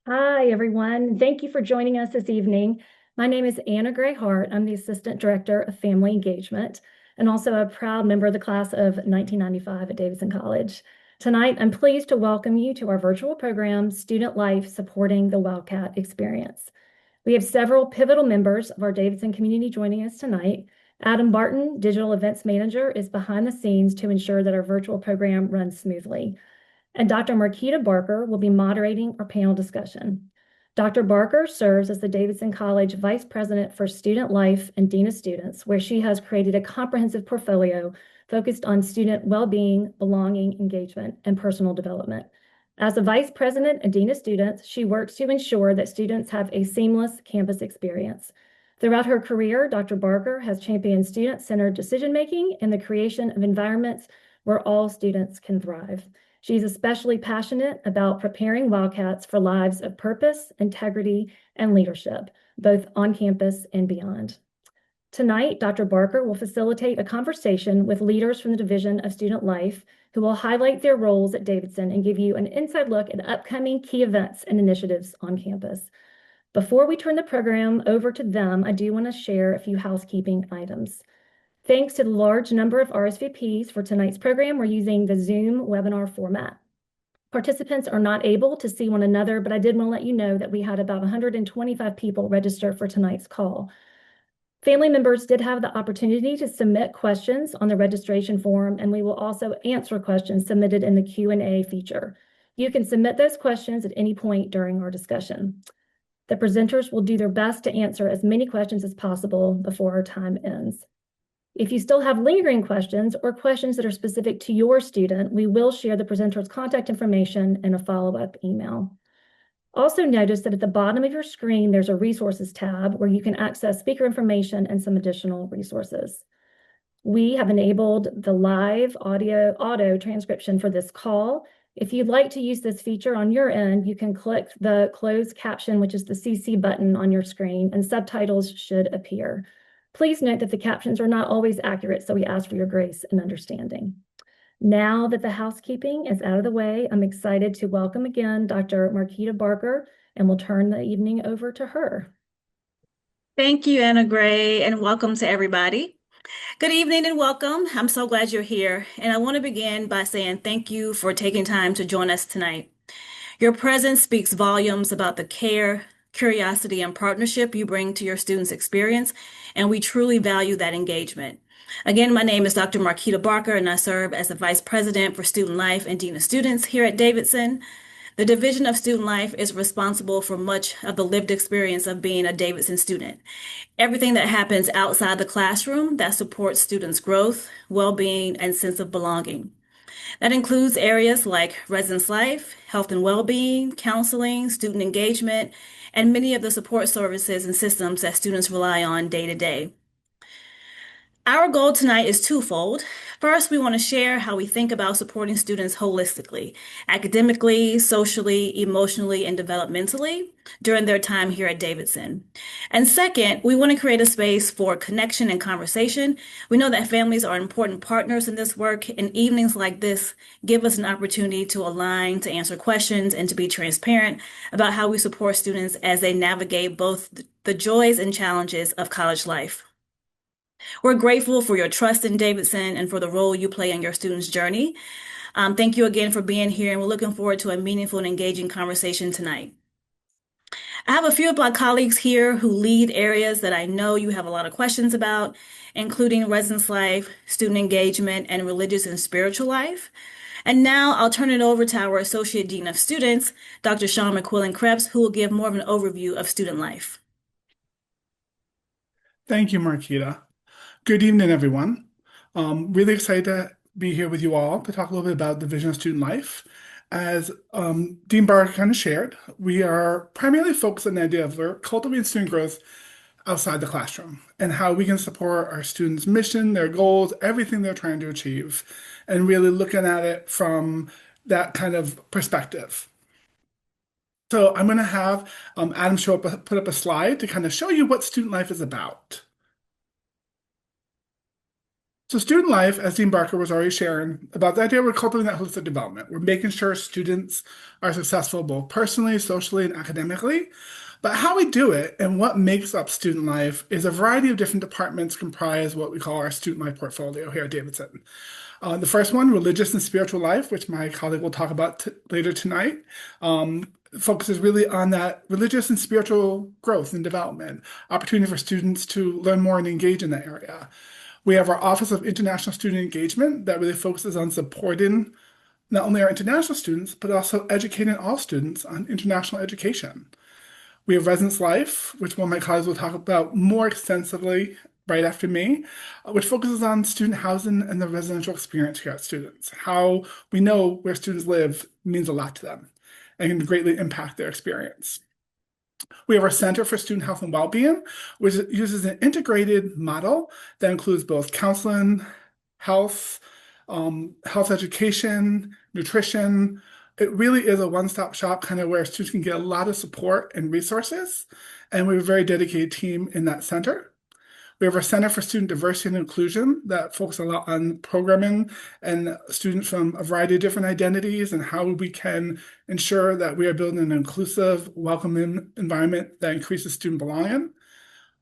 Hi, everyone. Thank you for joining us this evening. My name is Anna Gray Hart. I'm the Assistant Director of Family Engagement and also a proud member of the class of 1995 at Davidson College. Tonight, I'm pleased to welcome you to our virtual program, Student Life Supporting the Wildcat Experience. We have several pivotal members of our Davidson community joining us tonight. Adam Barton, Digital Events Manager, is behind the scenes to ensure that our virtual program runs smoothly, and Dr. Marquita Barker will be moderating our panel discussion. Dr. Barker serves as the Davidson College Vice President for Student Life and Dean of Students, where she has created a comprehensive portfolio focused on student well-being, belonging, engagement, and personal development. As the Vice President and Dean of Students, she works to ensure that students have a seamless campus experience. Throughout her career, Dr. Barker has championed student-centered decision-making and the creation of environments where all students can thrive. She's especially passionate about preparing Wildcats for lives of purpose, integrity, and leadership, both on campus and beyond. Tonight, Dr. Barker will facilitate a conversation with leaders from the Division of Student Life who will highlight their roles at Davidson and give you an inside look at upcoming key events and initiatives on campus. Before we turn the program over to them, I do want to share a few housekeeping items. Thanks to the large number of RSVPs for tonight's program, we're using the Zoom webinar format. Participants are not able to see one another, but I did want to let you know that we had about 125 people register for tonight's call. Family members did have the opportunity to submit questions on the registration form, and we will also answer questions submitted in the Q&A feature. You can submit those questions at any point during our discussion. The presenters will do their best to answer as many questions as possible before our time ends. If you still have lingering questions or questions that are specific to your student, we will share the presenter's contact information in a follow-up email. Also notice that at the bottom of your screen, there's a resources tab where you can access speaker information and some additional resources. We have enabled the live auto transcription for this call. If you'd like to use this feature on your end, you can click the closed caption, which is the CC button on your screen, and subtitles should appear. Please note that the captions are not always accurate, so we ask for your grace and understanding. Now that the housekeeping is out of the way, I'm excited to welcome again Dr. Marquita Barker, and we'll turn the evening over to her. Thank you, Anna Gray, and welcome to everybody. Good evening and welcome. I'm so glad you're here. And I want to begin by saying thank you for taking time to join us tonight. Your presence speaks volumes about the care, curiosity, and partnership you bring to your students' experience, and we truly value that engagement. Again, my name is Dr. Marquita Barker, and I serve as the Vice President for Student Life and Dean of Students here at Davidson. The Division of Student Life is responsible for much of the lived experience of being a Davidson student. Everything that happens outside the classroom that supports students' growth, well-being, and sense of belonging. That includes areas like residence life, health and well-being, counseling, student engagement, and many of the support services and systems that students rely on day to day. Our goal tonight is twofold. First, we want to share how we think about supporting students holistically, academically, socially, emotionally, and developmentally during their time here at Davidson. And second, we want to create a space for connection and conversation. We know that families are important partners in this work, and evenings like this give us an opportunity to align, to answer questions, and to be transparent about how we support students as they navigate both the joys and challenges of college life. We're grateful for your trust in Davidson and for the role you play in your students' journey. Thank you again for being here, and we're looking forward to a meaningful and engaging conversation tonight. I have a few of my colleagues here who lead areas that I know you have a lot of questions about, including residence life, student engagement, and religious and spiritual life. And now I'll turn it over to our Associate Dean of Students, Dr. Sean McQuillan-Krebs, who will give more of an overview of student life. Thank you, Marquita. Good evening, everyone. Really excited to be here with you all to talk a little bit about Division of Student Life. As Dean Barker kind of shared, we are primarily focused on the idea of cultivating student growth outside the classroom and how we can support our students' mission, their goals, everything they're trying to achieve, and really looking at it from that kind of perspective. So I'm going to have Adam put up a slide to kind of show you what student life is about. So student life, as Dean Barker was already sharing, about the idea we're cultivating that holistic development. We're making sure students are successful both personally, socially, and academically. But how we do it and what makes up student life is a variety of different departments comprise what we call our student life portfolio here at Davidson. The first one, religious and spiritual life, which my colleague will talk about later tonight, focuses really on that religious and spiritual growth and development, opportunity for students to learn more and engage in that area. We have our Office of International Student Engagement that really focuses on supporting not only our international students, but also educating all students on international education. We have Residence Life, which one of my colleagues will talk about more extensively right after me, which focuses on student housing and the residential experience here at students. How we know where students live means a lot to them and can greatly impact their experience. We have our Center for Student Health and Wellbeing, which uses an integrated model that includes both counseling, health, health education, nutrition. It really is a one-stop shop kind of where students can get a lot of support and resources. And we have a very dedicated team in that center. We have our Center for Student Diversity and Inclusion that focuses a lot on programming and students from a variety of different identities and how we can ensure that we are building an inclusive, welcoming environment that increases student belonging.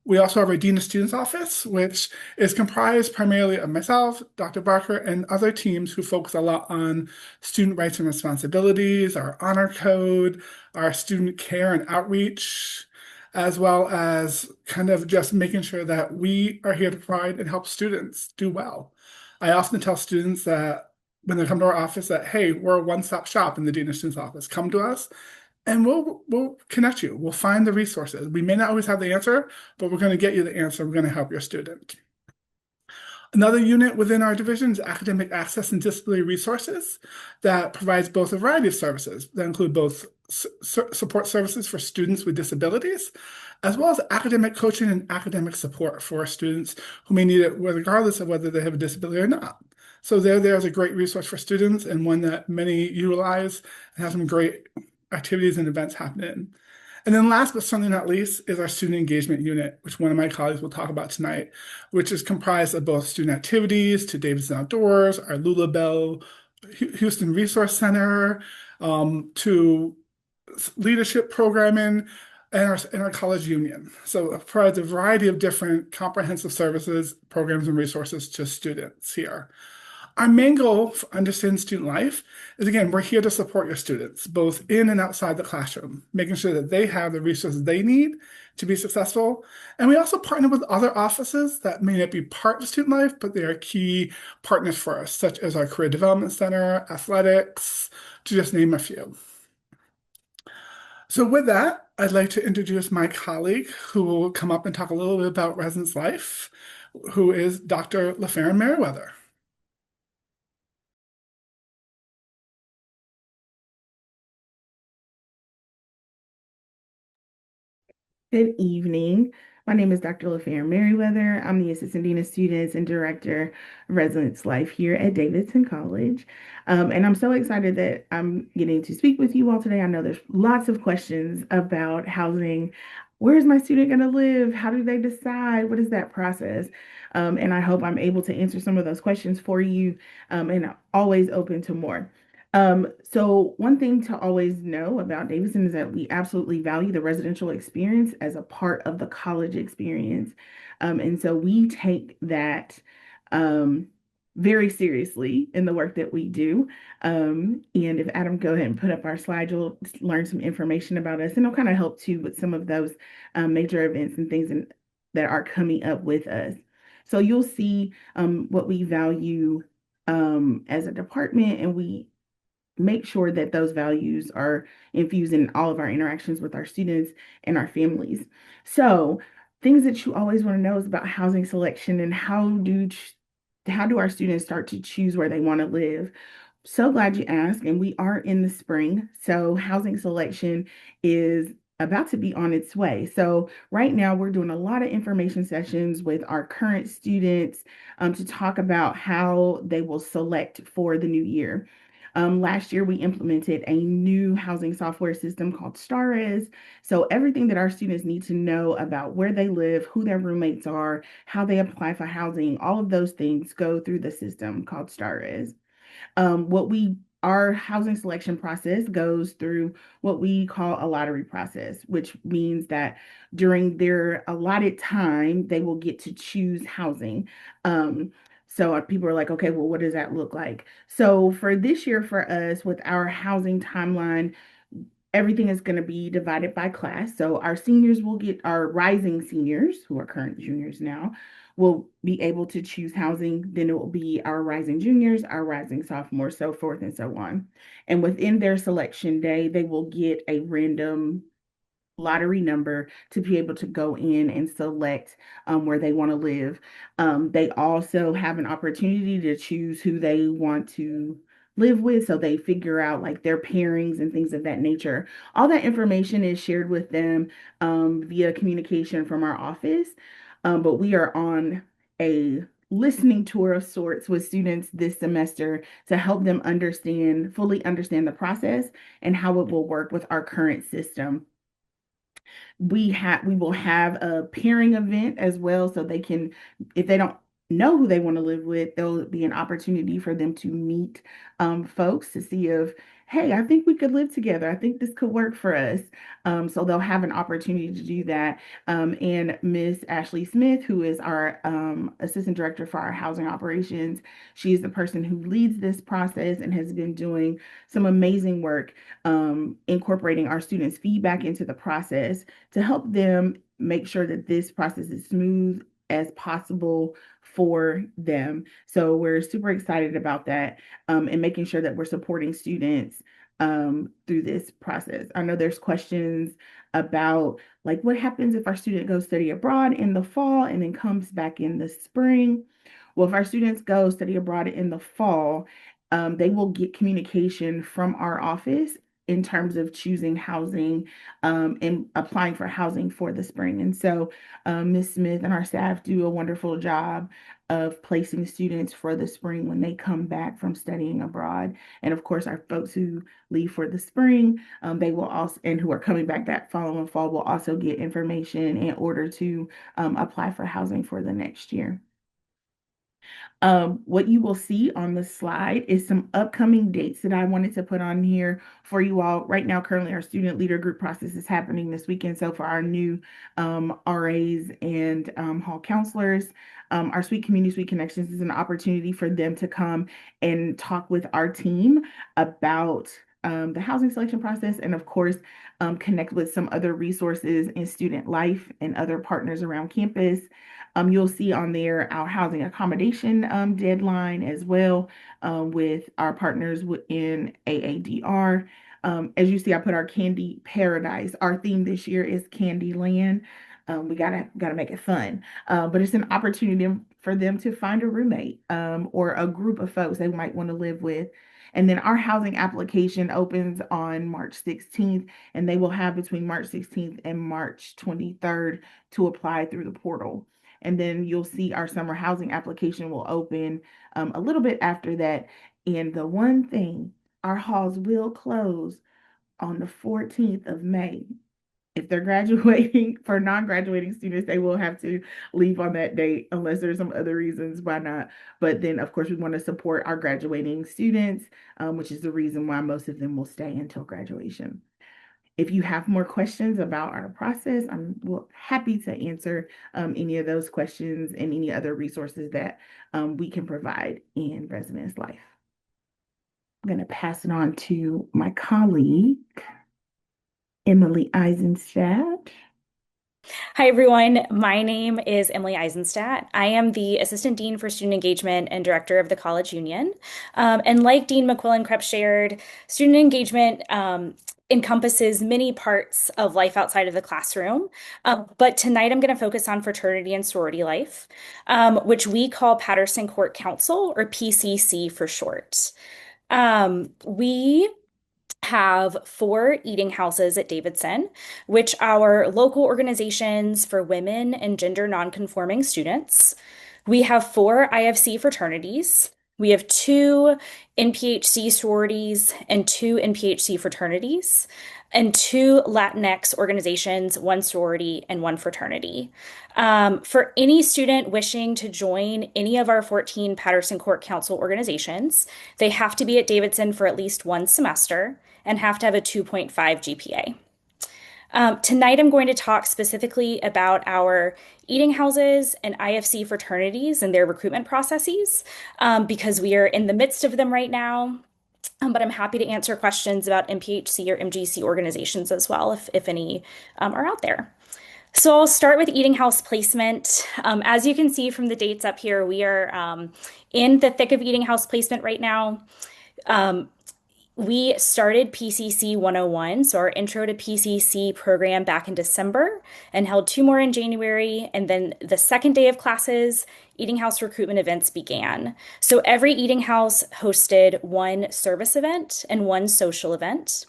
We also have our Dean of Students Office, which is comprised primarily of myself, Dr. Barker, and other teams who focus a lot on student rights and responsibilities, our honor code, our student care and outreach, as well as kind of just making sure that we are here to provide and help students do well. I often tell students that when they come to our office that, hey, we're a one-stop shop in the Dean of Students Office. Come to us and we'll connect you. We'll find the resources. We may not always have the answer, but we're going to get you the answer. We're going to help your student. Another unit within our division is Academic Access and Disability Resources that provides both a variety of services that include both support services for students with disabilities, as well as academic coaching and academic support for students who may need it regardless of whether they have a disability or not. So there is a great resource for students and one that many utilize and have some great activities and events happening. And then last but certainly not least is our student engagement unit, which one of my colleagues will talk about tonight, which is comprised of both student activities to Davidson Outdoors, our Lula Bell Houston Resource Center, to leadership programming, and our college union. So it provides a variety of different comprehensive services, programs, and resources to students here. Our main goal for Understand Student Life is, again, we're here to support your students, both in and outside the classroom, making sure that they have the resources they need to be successful. And we also partner with other offices that may not be part of student life, but they are key partners for us, such as our Career Development Center, athletics, to just name a few. So with that, I'd like to introduce my colleague who will come up and talk a little bit about Residence Life, who is Dr. LaFerrin Merriweather. Good evening. My name is Dr. LaFerrin Merriweather. I'm the Assistant Dean of Students and Director of Residence Life here at Davidson College. And I'm so excited that I'm getting to speak with you all today. I know there's lots of questions about housing. Where is my student going to live? How do they decide? What is that process? And I hope I'm able to answer some of those questions for you, and I'm always open to more. So one thing to always know about Davidson is that we absolutely value the residential experience as a part of the college experience. And so we take that very seriously in the work that we do. And if Adam, go ahead and put up our slide, you'll learn some information about us, and it'll kind of help too with some of those major events and things that are coming up with us. So you'll see what we value as a department, and we make sure that those values are infused in all of our interactions with our students and our families. So things that you always want to know is about housing selection and how do our students start to choose where they want to live. So glad you asked, and we are in the spring, so housing selection is about to be on its way. So right now we're doing a lot of information sessions with our current students to talk about how they will select for the new year. Last year, we implemented a new housing software system called STARS. So everything that our students need to know about where they live, who their roommates are, how they apply for housing, all of those things go through the system called STARS. What we Our housing selection process goes through what we call a lottery process, which means that during their allotted time, they will get to choose housing. So people are like, okay, well, what does that look like? So for this year, for us, with our housing timeline, everything is going to be divided by class. So our seniors will get our rising seniors, who are current juniors now, will be able to choose housing. Then it will be our rising juniors, our rising sophomores, so forth and so on. And within their selection day, they will get a random lottery number to be able to go in and select where they want to live. They also have an opportunity to choose who they want to live with. So they figure out like their pairings and things of that nature. All that information is shared with them via communication from our office. But we are on a listening tour of sorts with students this semester to help them fully understand the process and how it will work with our current system. We will have a pairing event as well, so they can, if they don't know who they want to live with, there'll be an opportunity for them to meet folks to see if, hey, I think we could live together. I think this could work for us. So they'll have an opportunity to do that. And Miss Ashley Smith, who is our assistant director for our housing operations, she is the person who leads this process and has been doing some amazing work incorporating our students' feedback into the process to help them make sure that this process is smooth as possible for them. So we're super excited about that and making sure that we're supporting students through this process. I know there's questions about like what happens if our student goes study abroad in the fall and then comes back in the spring. Well, if our students go study abroad in the fall, they will get communication from our office in terms of choosing housing and applying for housing for the spring. And so Ms. Smith and our staff do a wonderful job of placing students for the spring when they come back from studying abroad. And of course, our folks who leave for the spring, they will also, and who are coming back that following fall, will also get information in order to apply for housing for the next year. What you will see on the slide is some upcoming dates that I wanted to put on here for you all. Right now, currently, our student leader group process is happening this weekend. So for our new RAs and hall counselors, our Sweet Community Sweet Connections is an opportunity for them to come and talk with our team about the housing selection process, and of course, connect with some other resources in student life and other partners around campus. You'll see on there our housing accommodation deadline as well with our partners in AADR. As you see, I put our Candy Paradise. Our theme this year is Candy Land. We gotta make it fun, but it's an opportunity for them to find a roommate or a group of folks they might want to live with. And then our housing application opens on March 16th, and they will have between March 16th and March 23rd to apply through the portal. And then you'll see our summer housing application will open a little bit after that. And the one thing, our halls will close on the 14th of May. If they're graduating, for non-graduating students, they will have to leave on that date unless there's some other reasons why not. But then, of course, we want to support our graduating students, which is the reason why most of them will stay until graduation. If you have more questions about our process, I'm happy to answer any of those questions and any other resources that we can provide in residence life. I'm going to pass it on to my colleague, Emily Eisenstadt. Hi, everyone. My name is Emily Eisenstadt. I am the Assistant Dean for Student Engagement and Director of the College Union. And like Dean McQuillan-Krepp shared, student engagement encompasses many parts of life outside of the classroom. But tonight I'm going to focus on fraternity and sorority life, which we call Patterson Court Council, or PCC for short. We have 4 eating houses at Davidson, which are local organizations for women and gender nonconforming students. We have 4 IFC fraternities, We have two NPHC sororities and two NPHC fraternities, and two Latinx organizations, one sorority and one fraternity. For any student wishing to join any of our 14 Patterson Court Council organizations, they have to be at Davidson for at least one semester and have to have a 2.5 GPA. Tonight, I'm going to talk specifically about our eating houses and IFC fraternities and their recruitment processes because we are in the midst of them right now. But I'm happy to answer questions about MPHC or MGC organizations as well, if any are out there. So I'll start with eating house placement. As you can see from the dates up here, we are in the thick of eating house placement right now. We started PCC 101, so our Intro to PCC program back in December, and held two more in January. And then the second day of classes, eating house recruitment events began. So every eating house hosted one service event and one social event.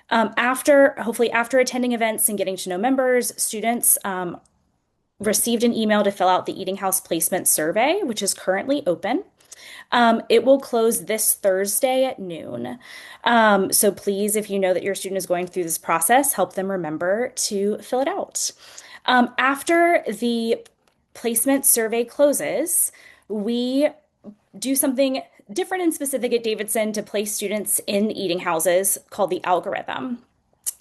Hopefully after attending events and getting to know members, students received an email to fill out the eating house placement survey, which is currently open. It will close this Thursday at noon. So please, if you know that your student is going through this process, help them remember to fill it out. After the placement survey closes, we do something different and specific at Davidson to place students in eating houses called the algorithm.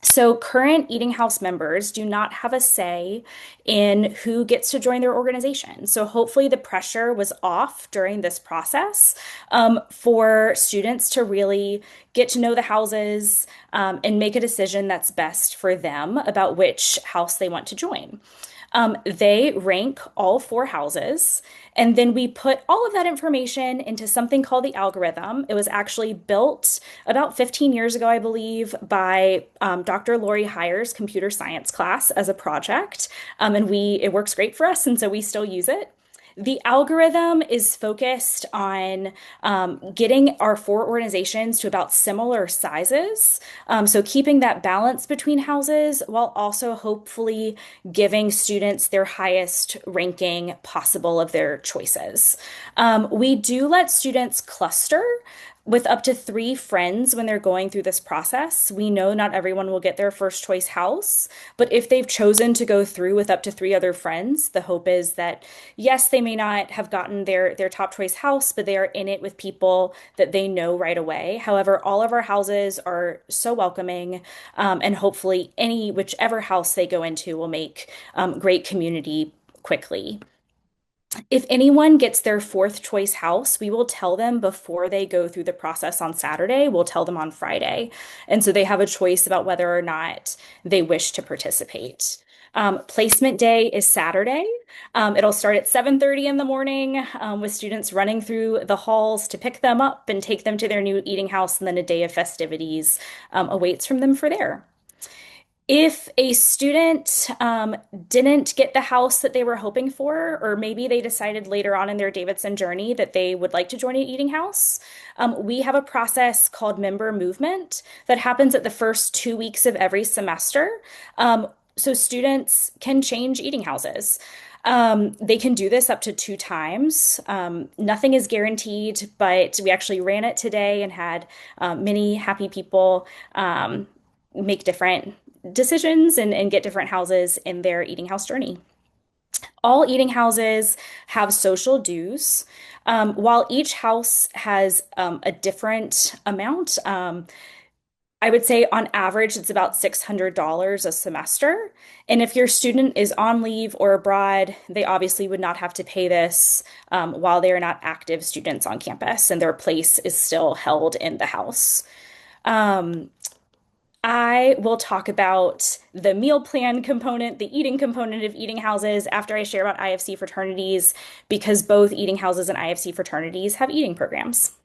So current eating house members do not have a say in who gets to join their organization. So hopefully the pressure was off during this process for students to really get to know the houses and make a decision that's best for them about which house they want to join. They rank all four houses, and then we put all of that information into something called the algorithm. It was actually built about 15 years ago, I believe, by Dr. Lori Heyer's computer science class as a project, and it works great for us, and so we still use it. The algorithm is focused on getting our four organizations to about similar sizes. So keeping that balance between houses while also hopefully giving students their highest ranking possible of their choices. We do let students cluster with up to 3 friends when they're going through this process. We know not everyone will get their first choice house, but if they've chosen to go through with up to 3 other friends, the hope is that, yes, they may not have gotten their top choice house, but they are in it with people that they know right away. However, all of our houses are so welcoming, and hopefully whichever house they go into will make great community quickly. If anyone gets their 4th choice house, we will tell them before they go through the process on Saturday. We'll tell them on Friday. And so they have a choice about whether or not they wish to participate. Placement day is Saturday. It'll start at 7:30 in the morning with students running through the halls to pick them up and take them to their new eating house, and then a day of festivities awaits from them for there. If a student didn't get the house that they were hoping for, or maybe they decided later on in their Davidson journey that they would like to join an eating house, we have a process called member movement that happens at the first 2 weeks of every semester. So students can change eating houses. They can do this up to 2 times. Nothing is guaranteed, but we actually ran it today and had many happy people make different decisions and get different houses in their eating house journey. All eating houses have social dues. While each house has a different amount, I would say on average it's about $600 a semester. And if your student is on leave or abroad, they obviously would not have to pay this while they are not active students on campus and their place is still held in the house. I will talk about the meal plan component, the eating component of eating houses after I share about IFC fraternities, because both eating houses and IFC fraternities have eating programs.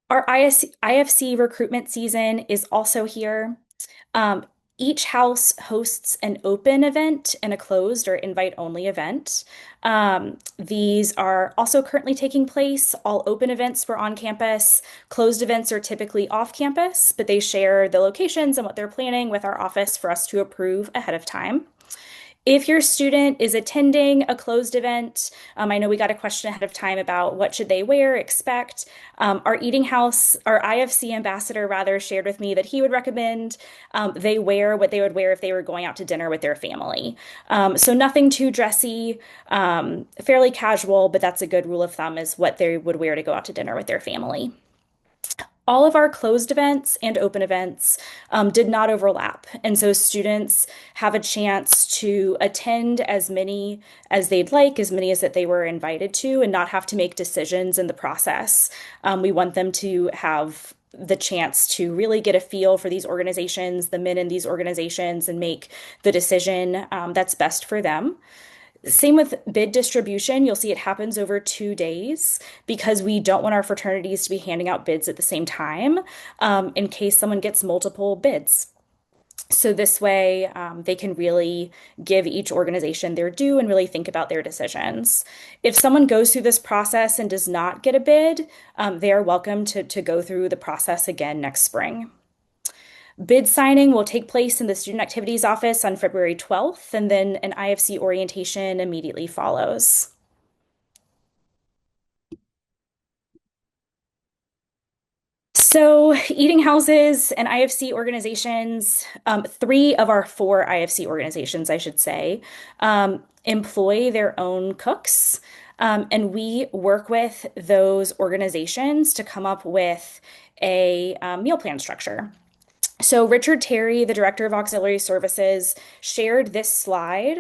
Our IFC recruitment season is also here. Each house hosts an open event and a closed or invite-only event. These are also currently taking place. All open events were on campus. Closed events are typically off campus, but they share the locations and what they're planning with our office for us to approve ahead of time. If your student is attending a closed event, I know we got a question ahead of time about what should they wear, expect. Our Eating House, our IFC ambassador rather, shared with me that he would recommend they wear what they would wear if they were going out to dinner with their family. So nothing too dressy, fairly casual, but that's a good rule of thumb is what they would wear to go out to dinner with their family. All of our closed events and open events did not overlap. And so students have a chance to attend as many as they'd like, as many as that they were invited to, and not have to make decisions in the process. We want them to have the chance to really get a feel for these organizations, the men in these organizations, and make the decision that's best for them. Same with bid distribution. You'll see it happens over 2 days because we don't want our fraternities to be handing out bids at the same time in case someone gets multiple bids. So this way, they can really give each organization their due and really think about their decisions. If someone goes through this process and does not get a bid, they are welcome to go through the process again next spring. Bid signing will take place in the Student Activities Office on February 12th, and then an IFC orientation immediately follows. So, eating houses and IFC organizations, 3 of our 4 IFC organizations, I should say, employ their own cooks. And we work with those organizations to come up with a meal plan structure. So Richard Terry, the Director of Auxiliary Services, shared this slide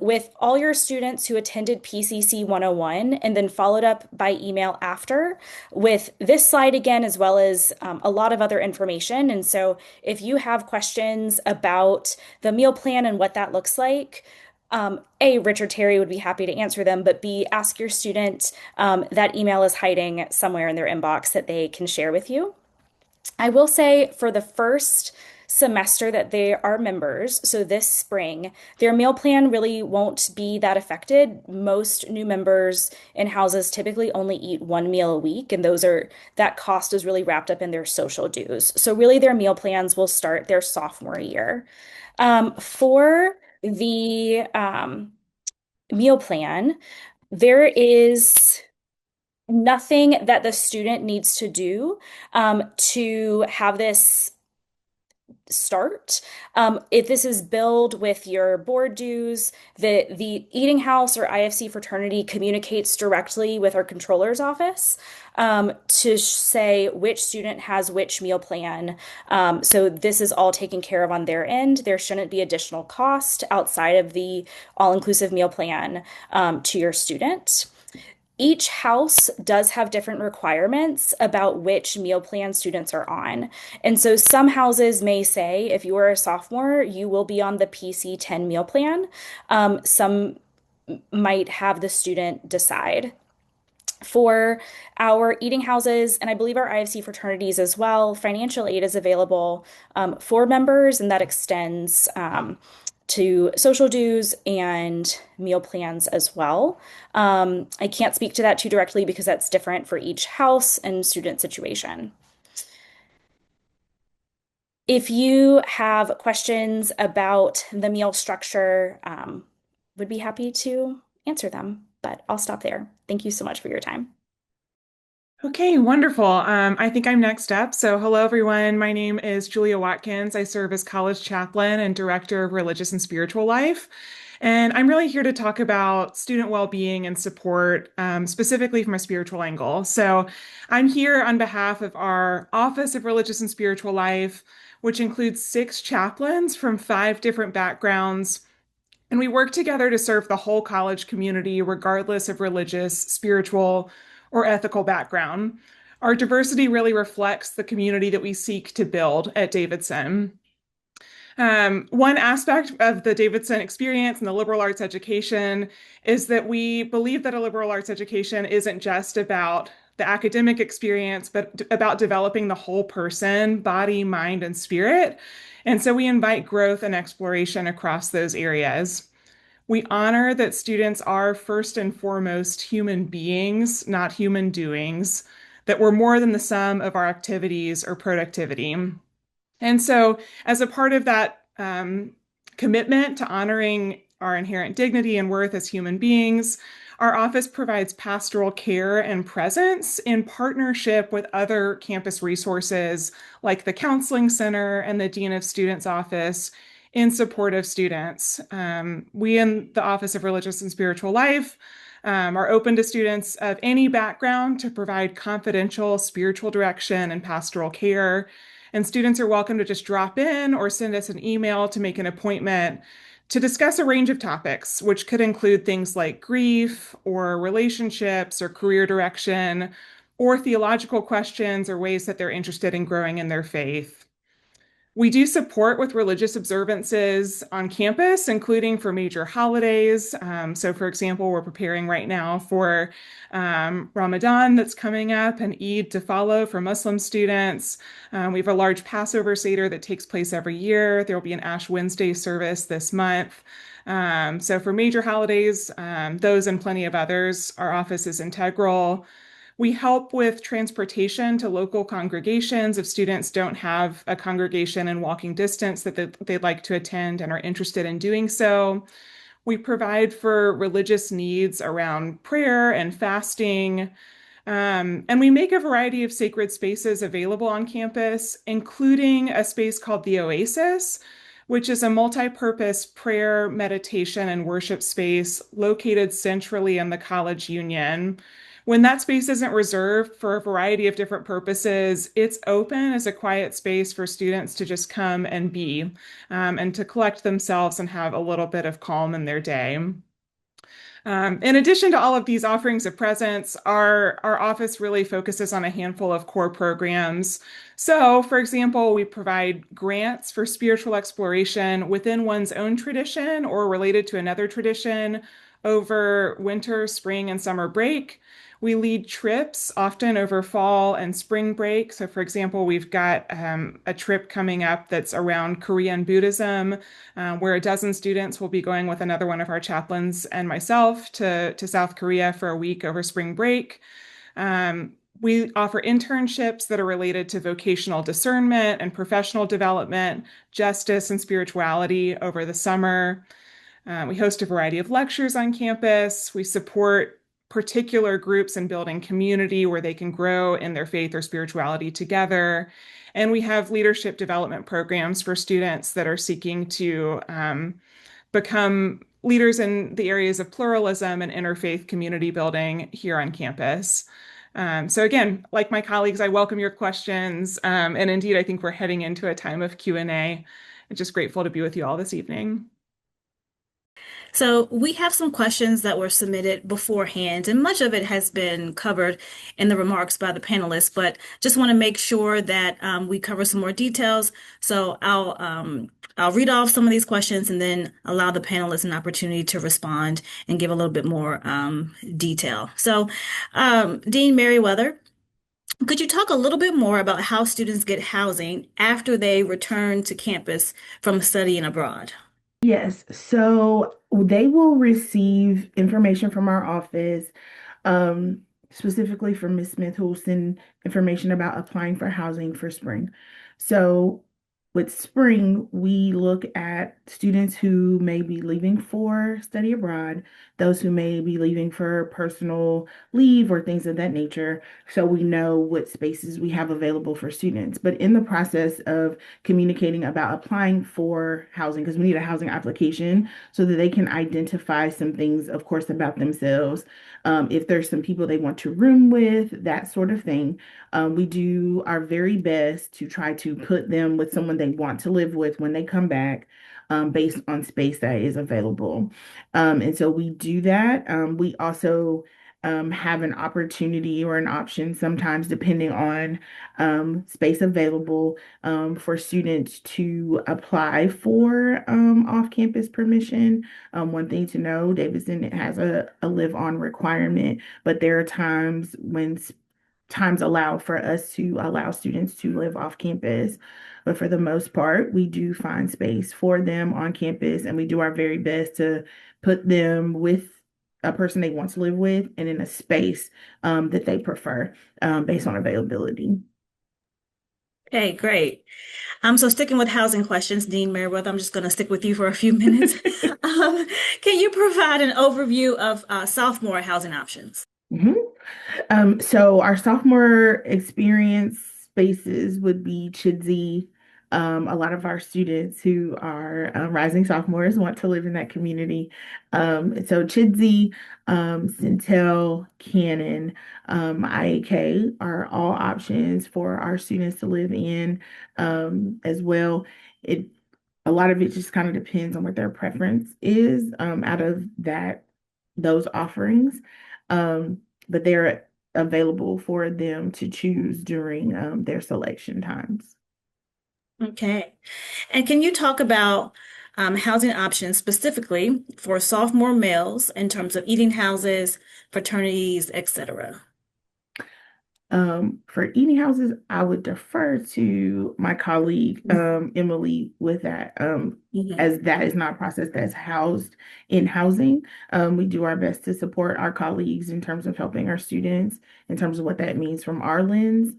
with all your students who attended PCC 101 and then followed up by email after with this slide again, as well as a lot of other information. And so if you have questions about the meal plan and what that looks like, A, Richard Terry would be happy to answer them, but B, ask your student. That email is hiding somewhere in their inbox that they can share with you. I will say for the first semester that they are members, so this spring, their meal plan really won't be that affected. Most new members in houses typically only eat 1 meal a week, and that cost is really wrapped up in their social dues. So really their meal plans will start their sophomore year. For the meal plan, there is nothing that the student needs to do to have this start. If this is billed with your board dues, the Eating House or IFC fraternity communicates directly with our controller's office to say which student has which meal plan. So this is all taken care of on their end. There shouldn't be additional cost outside of the all-inclusive meal plan to your student. Each house does have different requirements about which meal plan students are on. And so some houses may say if you are a sophomore, you will be on the PC 10 meal plan. Some might have the student decide. For our eating houses, and I believe our IFC fraternities as well, financial aid is available for members, and that extends to social dues and meal plans as well. I can't speak to that too directly because that's different for each house and student situation. If you have questions about the meal structure, would be happy to answer them, but I'll stop there. Thank you so much for your time. Okay, wonderful. I think I'm next up. So hello, everyone. My name is Julia Watkins. I serve as college chaplain and director of religious and spiritual life. And I'm really here to talk about student well-being and support, specifically from a spiritual angle. So I'm here on behalf of our Office of Religious and Spiritual Life, which includes 6 chaplains from 5 different backgrounds. And we work together to serve the whole college community, regardless of religious, spiritual, or ethical background. Our diversity really reflects the community that we seek to build at Davidson. One aspect of the Davidson experience and the liberal arts education is that we believe that a liberal arts education isn't just about the academic experience, but about developing the whole person, body, mind, and spirit. And so we invite growth and exploration across those areas. We honor that students are first and foremost human beings, not human doings, that we're more than the sum of our activities or productivity. And so, as a part of that commitment to honoring our inherent dignity and worth as human beings. Our office provides pastoral care and presence in partnership with other campus resources like the Counseling Center and the Dean of Students Office in support of students. We in the Office of Religious and Spiritual Life are open to students of any background to provide confidential spiritual direction and pastoral care. And students are welcome to just drop in or send us an email to make an appointment to discuss a range of topics, which could include things like grief or relationships or career direction or theological questions or ways that they're interested in growing in their faith. We do support with religious observances on campus, including for major holidays. So, for example, we're preparing right now for Ramadan that's coming up and Eid to follow for Muslim students. We have a large Passover Seder that takes place every year. There will be an Ash Wednesday service this month. So, for major holidays, those and plenty of others, our office is integral. We help with transportation to local congregations if students don't have a congregation in walking distance that they'd like to attend and are interested in doing so. We provide for religious needs around prayer and fasting. And we make a variety of sacred spaces available on campus, including a space called the Oasis, which is a multi-purpose prayer, meditation, and worship space located centrally in the College Union. When that space isn't reserved for a variety of different purposes, it's open as a quiet space for students to just come and be, and to collect themselves and have a little bit of calm in their day. In addition to all of these offerings of presence, our office really focuses on a handful of core programs. So, for example, we provide grants for spiritual exploration within one's own tradition or related to another tradition over winter, spring, and summer break. We lead trips often over fall and spring break. So, for example, we've got a trip coming up that's around Korean Buddhism, where a dozen students will be going with another one of our chaplains and myself to South Korea for a week over spring break. We offer internships that are related to vocational discernment and professional development, justice, and spirituality over the summer. We host a variety of lectures on campus. We support particular groups in building community where they can grow in their faith or spirituality together. And we have leadership development programs for students that are seeking to become leaders in the areas of pluralism and interfaith community building here on campus. So again, like my colleagues, I welcome your questions. And indeed, I think we're heading into a time of Q&A. I'm just grateful to be with you all this evening. So we have some questions that were submitted beforehand, and much of it has been covered in the remarks by the panelists, but just want to make sure that we cover some more details. So I'll read off some of these questions and then allow the panelists an opportunity to respond and give a little bit more detail. So Dean Merriweather, could you talk a little bit more about how students get housing after they return to campus from studying abroad? Yes, so they will receive information from our office, um, specifically from Ms. Smith, who will send information about applying for housing for spring. So with spring, we look at students who may be leaving for study abroad, those who may be leaving for personal leave or things of that nature. So we know what spaces we have available for students. But in the process of communicating about applying for housing, because we need a housing application so that they can identify some things, of course, about themselves. If there's some people they want to room with, that sort of thing. We do our very best to try to put them with someone they want to live with when they come back, based on space that is available. And so we do that. We also have an opportunity or an option sometimes, depending on space available, for students to apply for off-campus permission. One thing to know, Davidson has a live-on requirement, but there are times when times allow for us to allow students to live off campus. But for the most part, we do find space for them on campus, and we do our very best to put them with a person they want to live with and in a space that they prefer, based on availability. Okay, great. So sticking with housing questions, Dean Merriweather, I'm just going to stick with you for a few minutes. Can you provide an overview of sophomore housing options? Mhm. So our sophomore experience spaces would be Chidsey. A lot of our students who are rising sophomores want to live in that community. So Chidsey, Centel, Cannon, IAK are all options for our students to live in as well. It A lot of it just kind of depends on what their preference is out of those offerings. Um, but they're available for them to choose during their selection times. Okay. And can you talk about housing options specifically for sophomore males in terms of eating houses, fraternities, etc.? For eating houses, I would defer to my colleague Emily with that, Mhm. as that is not a process that's housed in housing. We do our best to support our colleagues in terms of helping our students, in terms of what that means from our lens.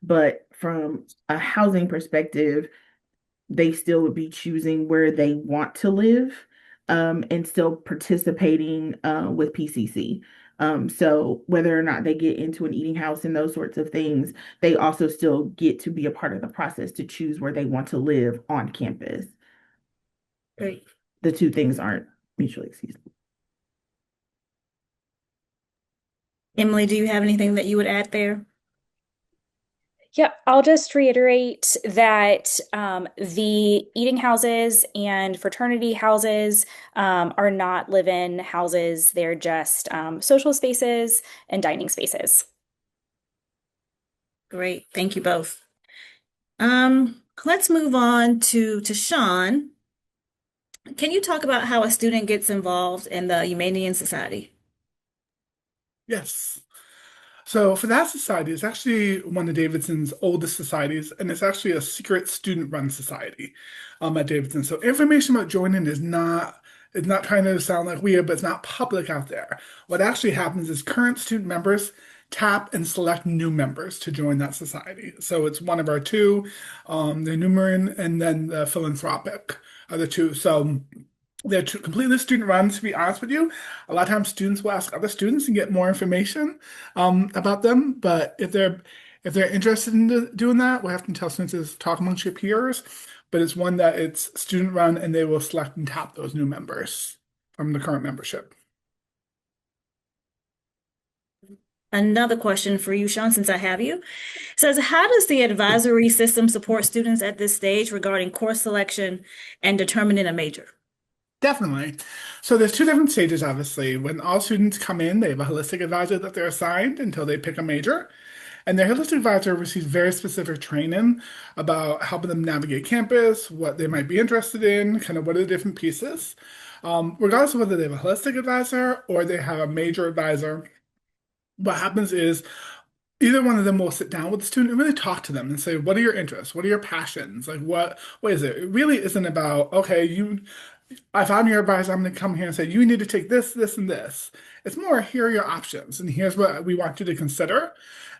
But from a housing perspective, they still would be choosing where they want to live, and still participating with PCC. So whether or not they get into an eating house and those sorts of things, they also still get to be a part of the process to choose where they want to live on campus. Great. The two things aren't mutually exclusive. Emily, do you have anything that you would add there? Yeah, I'll just reiterate that the eating houses and fraternity houses are not live-in houses. They're just social spaces and dining spaces. Great. Thank you both. Let's move on to Sean. Can you talk about how a student gets involved in the Humanian Society? Yes. So for that society, it's actually one of Davidson's oldest societies, and it's actually a secret student-run society at Davidson. So information about joining is not trying to sound like weird, but it's not public out there. What actually happens is current student members tap and select new members to join that society. So it's one of our two, the Numeran and then the philanthropic are the two. So they're completely student run, to be honest with you. A lot of times students will ask other students and get more information about them. But if they're interested in doing that, what I have to tell students is talk amongst your peers. But it's one that it's student run and they will select and tap those new members from the current membership. Another question for you, Sean, since I have you. Says, how does the advisory system support students at this stage regarding course selection and determining a major? Definitely. So there's two different stages, obviously. When all students come in, they have a holistic advisor that they're assigned until they pick a major. And their holistic advisor receives very specific training about helping them navigate campus, what they might be interested in, kind of what are the different pieces. Regardless of whether they have a holistic advisor or they have a major advisor, what happens is either one of them will sit down with the student and really talk to them and say, what are your interests? What are your passions? Like what is it? It really isn't about, okay, if I'm your advisor, I'm going to come here and say, you need to take this, this, and this. It's more, here are your options, and here's what we want you to consider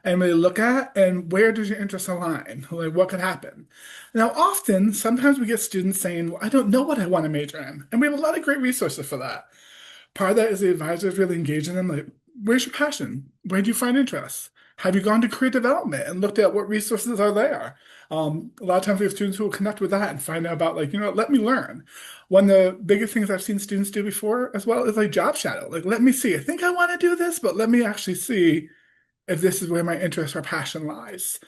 and really look at, and where does your interests align? Like, what could happen? Now, often, sometimes we get students saying, well, I don't know what I want to major in, and we have a lot of great resources for that. Part of that is the advisors really engaging them, like, where's your passion? Where do you find interest? Have you gone to career development and looked at what resources are there? A lot of times we have students who will connect with that and find out about like, let me learn. One of the biggest things I've seen students do before as well is like job shadow. Like, let me see. I think I want to do this, but let me actually see if this is where my interest or passion lies.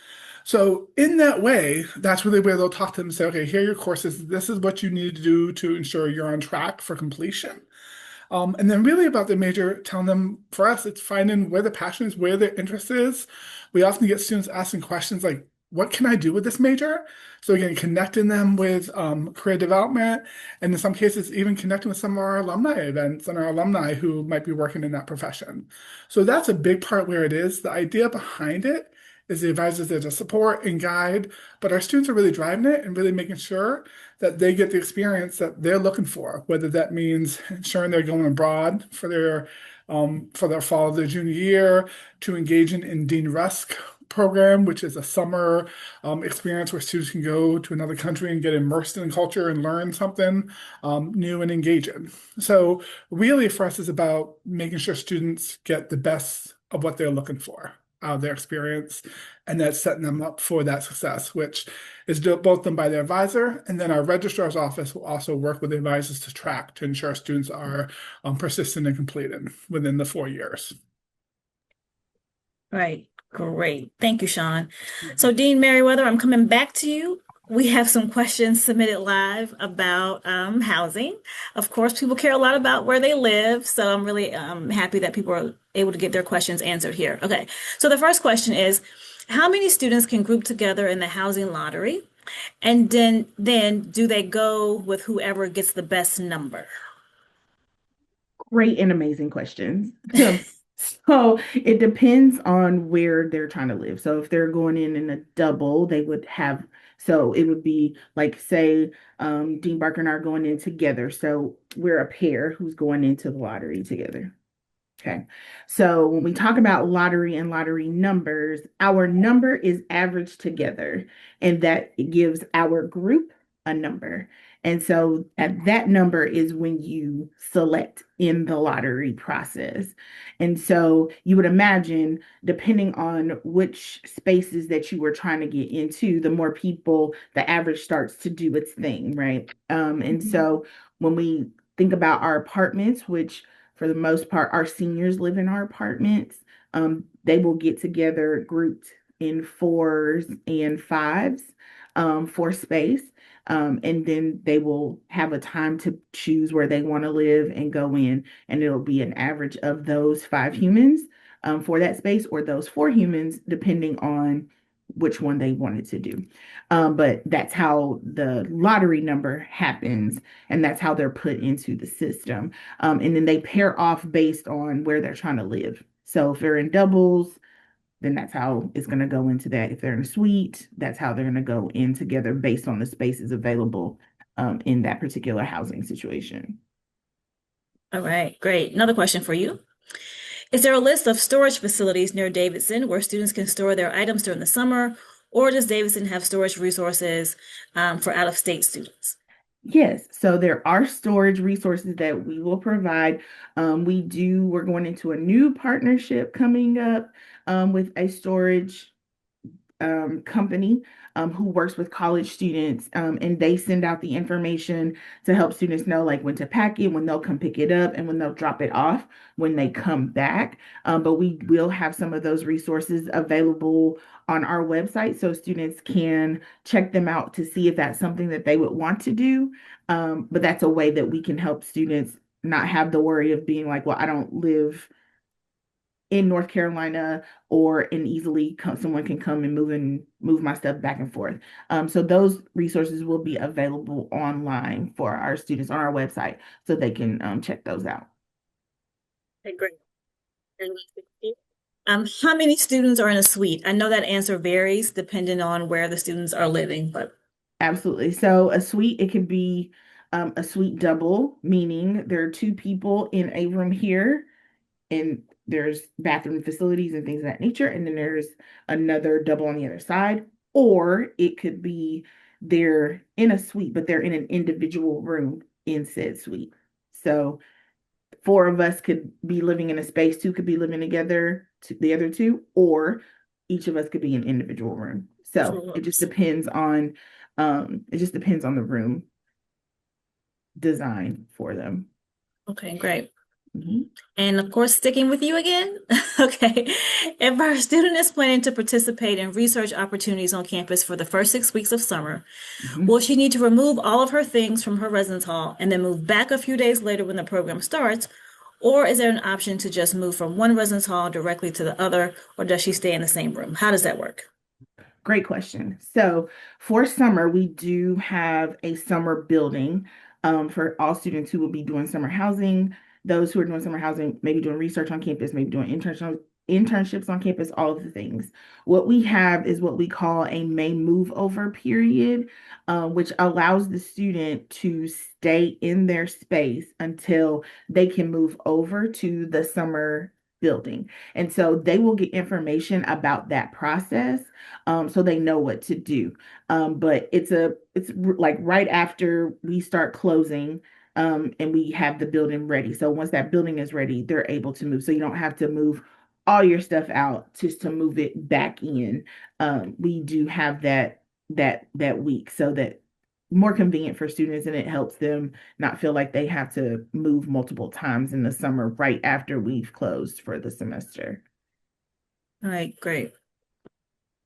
So in that way, that's really where they'll talk to them and say, okay, here are your courses. This is what you need to do to ensure you're on track for completion. And then really about the major, telling them for us, it's finding where the passion is, where their interest is. We often get students asking questions like, what can I do with this major? So again, connecting them with career development, and in some cases, even connecting with some of our alumni events and our alumni who might be working in that profession. So that's a big part where it is. The idea behind it is the advisors there to support and guide, but our students are really driving it and really making sure that they get the experience that they're looking for, whether that means ensuring they're going abroad for their fall of their junior year, to engaging in Dean Rusk program, which is a summer experience where students can go to another country and get immersed in culture and learn something new and engaging. So really for us is about making sure students get the best of what they're looking for out of their experience, and that's setting them up for that success, which is both done by their advisor, and then our registrar's office will also work with the advisors to track to ensure students are persistent and completed within the 4 years. Right. Great. Thank you, Sean. So, Dean Merriweather, I'm coming back to you. We have some questions submitted live about housing. Of course, people care a lot about where they live, so I'm really happy that people are able to get their questions answered here. Okay, so the first question is, how many students can group together in the housing lottery? And then do they go with whoever gets the best number? Great and amazing questions. So it depends on where they're trying to live. So if they're going in a double, they would have, so it would be like, say, Dean Barker and I are going in together. So we're a pair who's going into the lottery together. Okay. So when we talk about lottery and lottery numbers, our number is averaged together, and that gives our group a number. And so at that number is when you select in the lottery process. And so you would imagine, depending on which spaces that you were trying to get into, the more people, the average starts to do its thing, right? And so when we think about our apartments, which for the most part, our seniors live in our apartments. They will get together grouped in fours and fives for space. And then they will have a time to choose where they want to live and go in. And it'll be an average of those 5 humans for that space, or those 4 humans, depending on which one they wanted to do. But that's how the lottery number happens, and that's how they're put into the system. And then they pair off based on where they're trying to live. So if they're in doubles, then that's how it's going to go into that. If they're in a suite, that's how they're going to go in together based on the spaces available in that particular housing situation. All right, great. Another question for you. Is there a list of storage facilities near Davidson where students can store their items during the summer, or does Davidson have storage resources for out-of-state students? Yes, so there are storage resources that we will provide. We're going into a new partnership coming up with a storage company who works with college students, and they send out the information to help students know like when to pack it, when they'll come pick it up, and when they'll drop it off when they come back. But we will have some of those resources available on our website so students can check them out to see if that's something that they would want to do. But that's a way that we can help students not have the worry of being like, well, I don't live in North Carolina, or and easily someone can come and move my stuff back and forth. So those resources will be available online for our students on our website, so they can check those out. Okay, great. How many students are in a suite? I know that answer varies depending on where the students are living, but Absolutely. So a suite, it could be a suite double, meaning there are 2 people in a room here, and there's bathroom facilities and things of that nature. And then there's another double on the other side. Or it could be they're in a suite, but they're in an individual room in said suite. So 4 of us could be living in a space, 2 could be living together, the other 2, or each of us could be in an individual room. So it just depends on the room design for them. okay, great. Mhm. And of course, sticking with you again. Okay. If our student is planning to participate in research opportunities on campus for the first 6 weeks of summer, Mhm. will she need to remove all of her things from her residence hall and then move back a few days later when the program starts? Or is there an option to just move from one residence hall directly to the other, or does she stay in the same room? How does that work? Great question. So for summer, we do have a summer building for all students who will be doing summer housing. Those who are doing summer housing, maybe doing research on campus, maybe doing internships on campus, all of the things. What we have is what we call a May move over period, which allows the student to stay in their space until they can move over to the summer building. And so they will get information about that process, so they know what to do. But like right after we start closing, and we have the building ready. So once that building is ready, they're able to move. So you don't have to move all your stuff out just to move it back in. We do have that week so that more convenient for students, and it helps them not feel like they have to move multiple times in the summer right after we've closed for the semester. All right, great.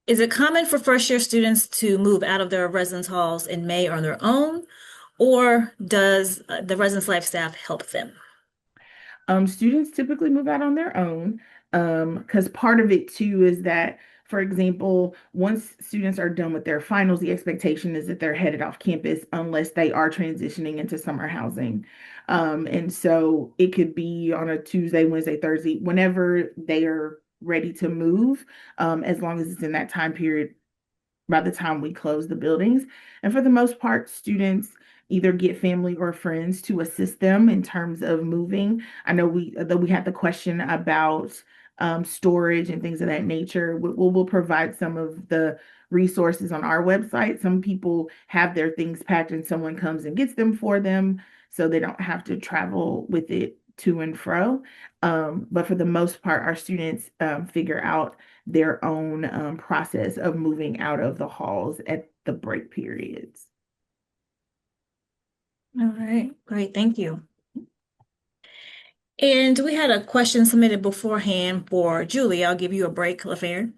Is it common for first year students to move out of their residence halls in May on their own, or does the residence life staff help them? Students typically move out on their own, because part of it too is that, for example, once students are done with their finals, the expectation is that they're headed off campus unless they are transitioning into summer housing. And so it could be on a Tuesday, Wednesday, Thursday, whenever they are ready to move, as long as it's in that time period by the time we close the buildings. And for the most part, students either get family or friends to assist them in terms of moving. I know though we had the question about storage and things of that nature. We'll provide some of the resources on our website. Some people have their things packed and someone comes and gets them for them, so they don't have to travel with it to and fro. But for the most part, our students figure out their own process of moving out of the halls at the break periods. All right, great, thank you. And we had a question submitted beforehand for Julie. I'll give you a break, LaFair.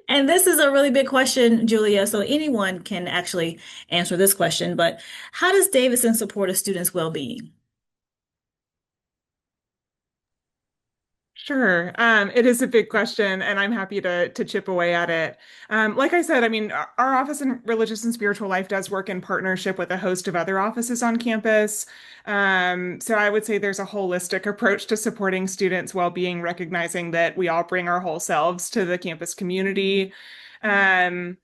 And this is a really big question, Julia, so anyone can actually answer this question, but how does Davidson support a student's well-being? Sure. It is a big question, and I'm happy to chip away at it. Like I said, I mean, our office in religious and spiritual life does work in partnership with a host of other offices on campus. So I would say there's a holistic approach to supporting students' well-being, recognizing that we all bring our whole selves to the campus community. In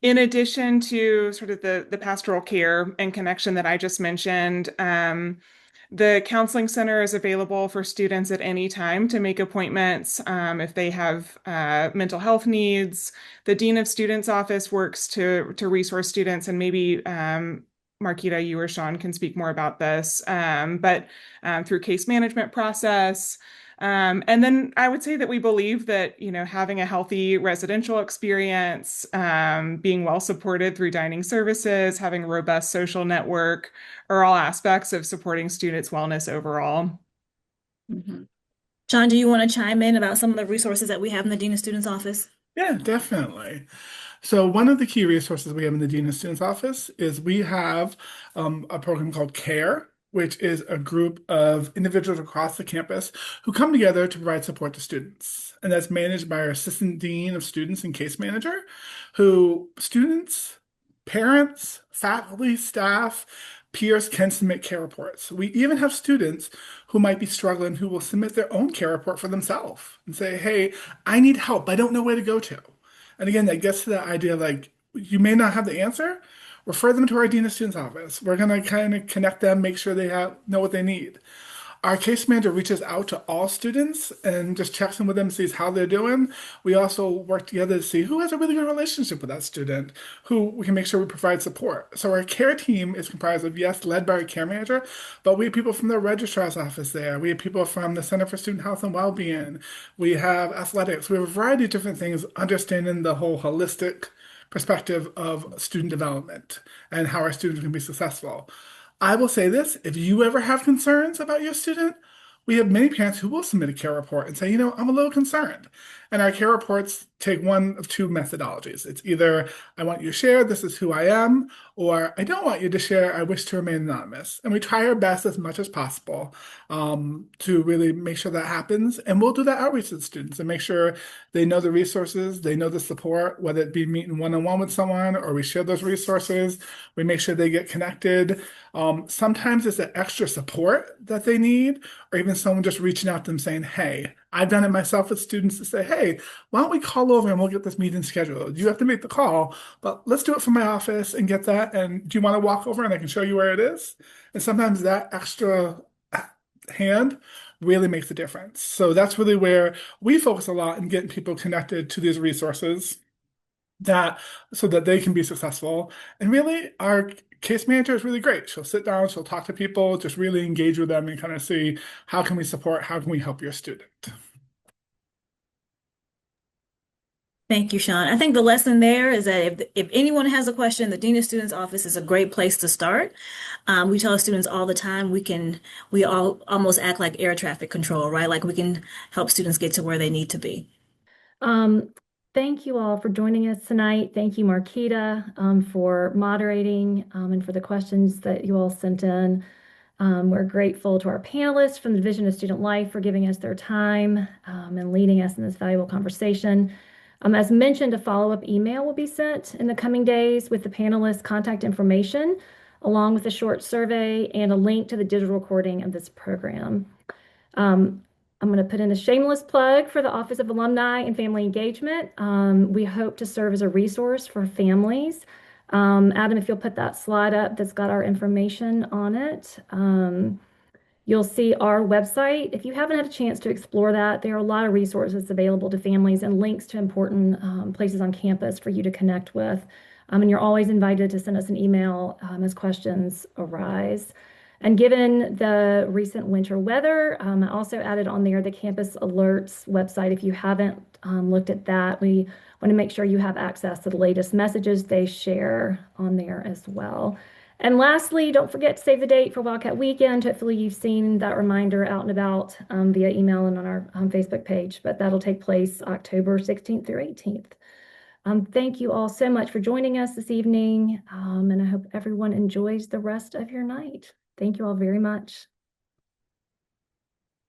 addition to sort of the pastoral care and connection that I just mentioned, the counseling center is available for students at any time to make appointments if they have mental health needs. The Dean of Students office works to resource students, and maybe Marquita, you or Sean can speak more about this, but through case management process. And then I would say that we believe that, having a healthy residential experience, being well supported through dining services, having a robust social network are all aspects of supporting students' wellness overall. Mhm. John, do you want to chime in about some of the resources that we have in the Dean of Students office? Yeah, definitely. So one of the key resources we have in the Dean of Students office is we have a program called CARE, which is a group of individuals across the campus who come together to provide support to students. And that's managed by our Assistant Dean of Students and Case Manager, who students, parents, faculty, staff, peers can submit care reports. We even have students who might be struggling who will submit their own care report for themselves and say, hey, I need help. I don't know where to go to. And again, that gets to that idea like you may not have the answer. Refer them to our Dean of Students office. We're going to kind of connect them, make sure they know what they need. Our case manager reaches out to all students and just checks in with them, sees how they're doing. We also work together to see who has a really good relationship with that student, who we can make sure we provide support. So our care team is comprised of, yes, led by our care manager, but we have people from the registrar's office there. We have people from the Center for Student Health and Wellbeing. We have athletics. We have a variety of different things, understanding the whole holistic perspective of student development and how our students can be successful. I will say this, if you ever have concerns about your student, we have many parents who will submit a care report and say, I'm a little concerned. And our care reports take one of two methodologies. It's either I want you to share, this is who I am, or I don't want you to share, I wish to remain anonymous. And we try our best as much as possible to really make sure that happens. And we'll do that outreach to the students and make sure they know the resources, they know the support, whether it be meeting one-on-one with someone or we share those resources. We make sure they get connected. Sometimes it's that extra support that they need, or even someone just reaching out to them saying, hey, I've done it myself with students to say, hey, why don't we call over and we'll get this meeting scheduled? You have to make the call, but let's do it from my office and get that. And do you want to walk over and I can show you where it is? And sometimes that extra hand really makes a difference. So that's really where we focus a lot in getting people connected to these resources that so that they can be successful. And really, our case manager is really great. She'll sit down, she'll talk to people, just really engage with them and kind of see how can we support, how can we help your student. Thank you, Sean. I think the lesson there is that if anyone has a question, the Dean of Students office is a great place to start. We tell students all the time we all almost act like air traffic control, right? Like we can help students get to where they need to be. Thank you all for joining us tonight. Thank you, Marquita, for moderating and for the questions that you all sent in. We're grateful to our panelists from the Division of Student Life for giving us their time and leading us in this valuable conversation. As mentioned, a follow-up email will be sent in the coming days with the panelists' contact information, along with a short survey and a link to the digital recording of this program. I'm going to put in a shameless plug for the Office of Alumni and Family Engagement. We hope to serve as a resource for families. Adam, if you'll put that slide up that's got our information on it. You'll see our website. If you haven't had a chance to explore that, there are a lot of resources available to families and links to important places on campus for you to connect with. And you're always invited to send us an email as questions arise. And given the recent winter weather, I also added on there the campus alerts website. If you haven't looked at that, we want to make sure you have access to the latest messages they share on there as well. And lastly, don't forget to save the date for Wildcat Weekend. Hopefully you've seen that reminder out and about via email and on our Facebook page, but that'll take place October 16th through 18th. Thank you all so much for joining us this evening, and I hope everyone enjoys the rest of your night. Thank you all very much.